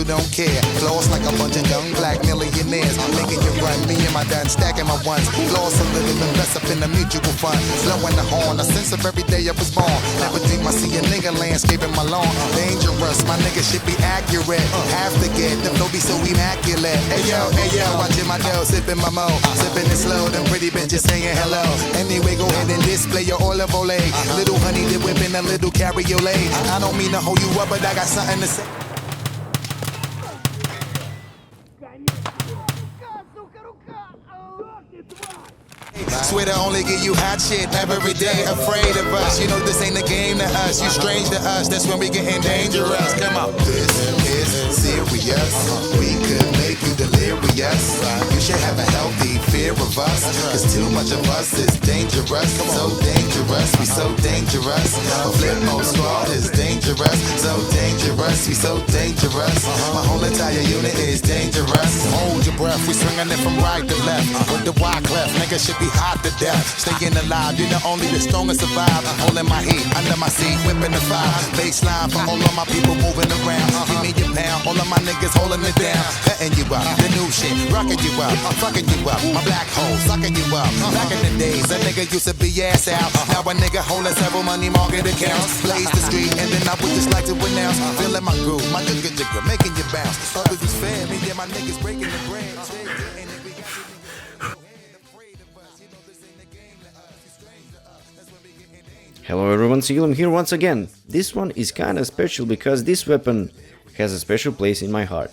don't care. Floss like a bunch of young black millionaires, making you run. Me and my done stacking my ones. Floss a little, invest up in the mutual fund. Blowing the horn, a sense of every day I was born. Never dream I see a nigga landscaping my lawn. Dangerous, my nigga should be accurate. Have to get the flow be so immaculate. Hey yo, watching my dough, sipping my mo. Sipping it slow, them pretty bitches saying hello. Anyway, go ahead and display your olive ole. Little honey dip whipping a little cabriolet. I don't mean to hold you up, but I got something to say. Swear to only give you hot shit every day. Afraid of us, you know this ain't a game to us. You strange to us, that's when we getting dangerous. Come on. This is serious. We could make you delirious. You should have a healthy fear of us, cause too much of us is dangerous. So dangerous, we so dangerous. A flip mode squad is dangerous. So dangerous, we so dangerous. My whole entire unit is dangerous. Hold your breath, we swinging it from right to left. With the wide clef, nigga should be hot to death. Staying alive, you're the only the strongest survive. Holding my heat under my seat, whipping the fire. Baseline for all of my people moving around. Give me your pound, all of my niggas holding it down. Cutting you up, the new shit, rocking you up, fucking you up. My black hole, sucking you up. Back in the days, a nigga used to be ass out. Now a nigga holding several money market accounts. Blaze the street, and then I would just like to announce. Feeling my groove, my jigger, making you bounce. Others is fair, me and my niggas breaking the bread. Hello everyone, Sigillum here once again. This one is kinda special because this weapon has a special place in my heart.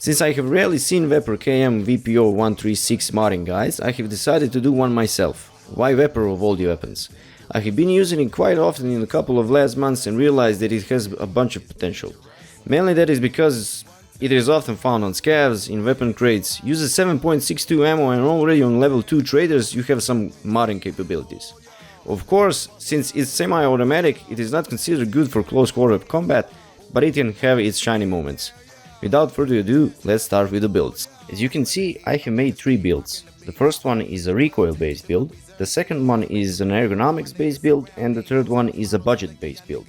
Since I have rarely seen Vepr KM VPO-136 modding guides, I have decided to do one myself. Why Vepr of all the weapons? I have been using it quite often in a couple of last months and realized that it has a bunch of potential. Mainly that is because it is often found on scavs, in weapon crates, uses 7.62 ammo, and already on level 2 traders you have some modding capabilities. Of course, since it's semi-automatic, it is not considered good for close quarter combat, but it can have its shiny moments. Without further ado, let's start with the builds. As you can see, I have made 3 builds. The first one is a recoil based build, the second one is an ergonomics based build, and the third one is a budget based build.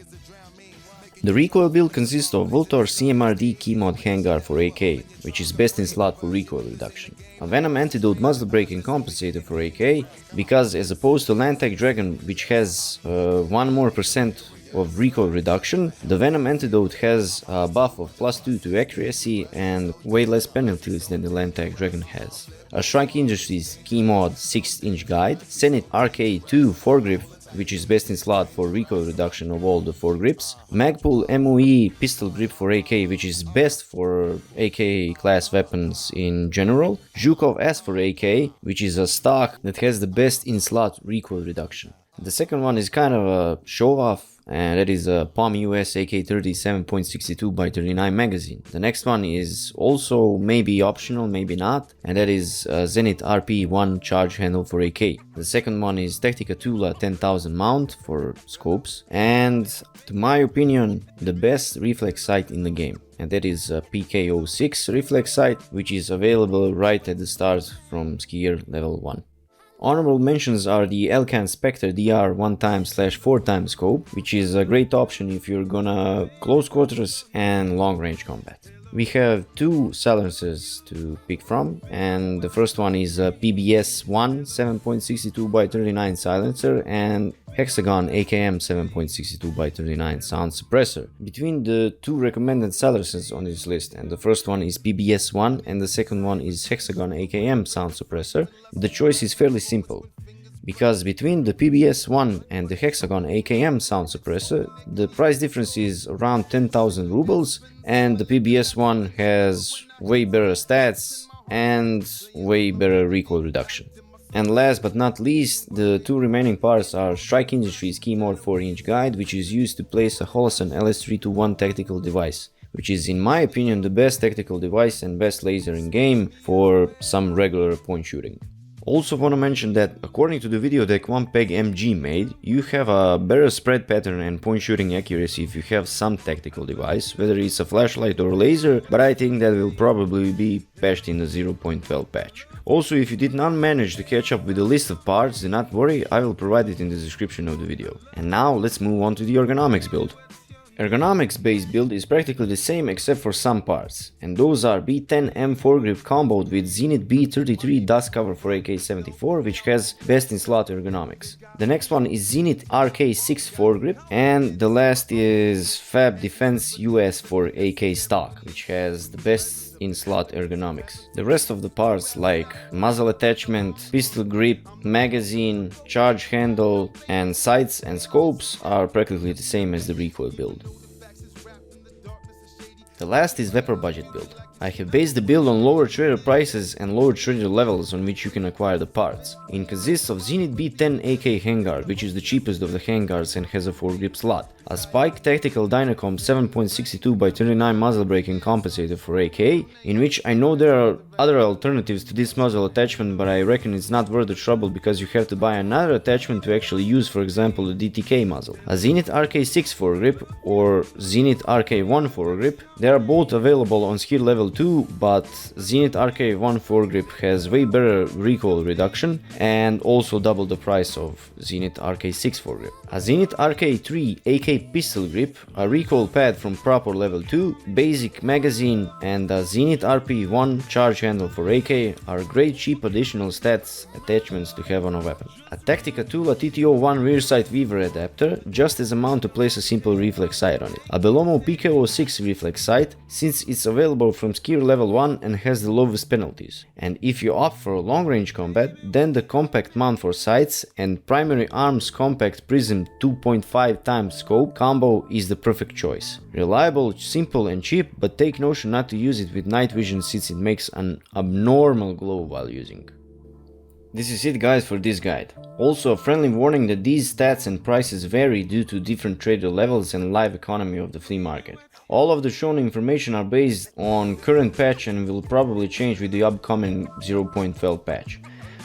The recoil build consists of VLTOR CMRD Keymod handguard for AK, which is best in slot for recoil reduction. A Venom Antidote muzzlebrake and compensator for AK, because as opposed to Landtag Dragon, which has 1% of recoil reduction, the Venom Antidote has a buff of +2 to accuracy and way less penalties than the Landtag Dragon has. A Strike Industries Keymod 6-inch guide, Zenit RK2 Foregrip, which is best in slot for recoil reduction of all the foregrips, Magpul MOE pistol grip for AK, which is best for AK class weapons in general, Zhukov-S for AK, which is a stock that has the best in slot recoil reduction. The second one is kind of a show off, and that is a POM US AK-30 7.62x39 magazine. The next one is also maybe optional, maybe not, and that is a Zenit RP1 charge handle for AK. The second one is Tactica Tula 10,000 mount for scopes, and to my opinion, the best reflex sight in the game. And that is a PK06 reflex sight, which is available right at the start from skier level 1. Honorable mentions are the Elcan Spectre DR 1x/4x scope, which is a great option if you're gonna close quarters and long range combat. We have 2 silencers to pick from, and the first one is a PBS-1 7.62x39 silencer and Hexagon AKM 7.62x39 sound suppressor. Between the 2 recommended silencers on this list, and the first one is PBS-1 and the second one is Hexagon AKM sound suppressor, the choice is fairly simple. Because between the PBS-1 and the Hexagon AKM sound suppressor, the price difference is around 10,000 rubles, and the PBS-1 has way better stats and way better recoil reduction. And last but not least, the 2 remaining parts are Strike Industries Keymod 4-inch guide, which is used to place a Holosun LS321 tactical device, which is in my opinion the best tactical device and best laser in game for some regular point shooting. Also want to mention that according to the video that 1peg MG made, you have a better spread pattern and point shooting accuracy if you have some tactical device, whether it's a flashlight or laser, but I think that will probably be patched in the 0.12 patch. Also, if you did not manage to catch up with the list of parts, do not worry, I will provide it in the description of the video. And now let's move on to the ergonomics build. Ergonomics based build is practically the same except for some parts, and those are B10M foregrip comboed with Zenit B33 dust cover for AK-74, which has best in slot ergonomics. The next one is Zenit RK6 foregrip, and the last is Fab Defense US for AK stock, which has the best in slot ergonomics. The rest of the parts like muzzle attachment, pistol grip, magazine, charge handle, and sights and scopes are practically the same as the Recoil build. The last is Vepr budget build. I have based the build on lower trader prices and lower trader levels on which you can acquire the parts. It consists of Zenit B10 AK handguard, which is the cheapest of the handguards and has a foregrip slot, a Spike Tactical Dynacom 7.62x39 muzzle brake and compensator for AK, in which I know there are other alternatives to this muzzle attachment, but I reckon it's not worth the trouble because you have to buy another attachment to actually use, for example, the DTK muzzle. A Zenit RK6 foregrip or Zenit RK1 foregrip, they are both available on skill level 2, but Zenit RK1 foregrip has way better recoil reduction and also double the price of Zenit RK6 foregrip. A Zenit RK3 AK pistol grip, a recoil pad from proper level 2, basic magazine, and a Zenit RP1 charge handle for AK are great cheap additional stats attachments to have on a weapon. A Tactica Tula TTO1 rear sight weaver adapter, just as a mount to place a simple reflex sight on it. A Belomo PKO6 reflex sight, since it's available from skill level 1 and has the lowest penalties. And if you opt for long range combat, then the compact mount for sights and primary arms compact prism 2.5x scope combo is the perfect choice. Reliable, simple and cheap, but take notion not to use it with night vision since it makes an abnormal glow while using. This is it guys for this guide. Also a friendly warning that these stats and prices vary due to different trader levels and live economy of the flea market. All of the shown information are based on current patch and will probably change with the upcoming 0.12 patch.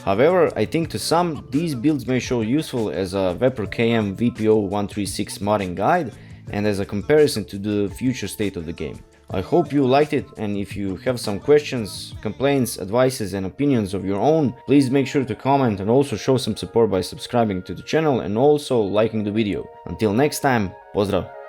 However, I think to some these builds may show useful as a Vepr KM VPO-136 modding guide and as a comparison to the future state of the game. I hope you liked it, and if you have some questions, complaints, advices and opinions of your own, please make sure to comment and also show some support by subscribing to the channel and also liking the video. Until next time, pozdrav!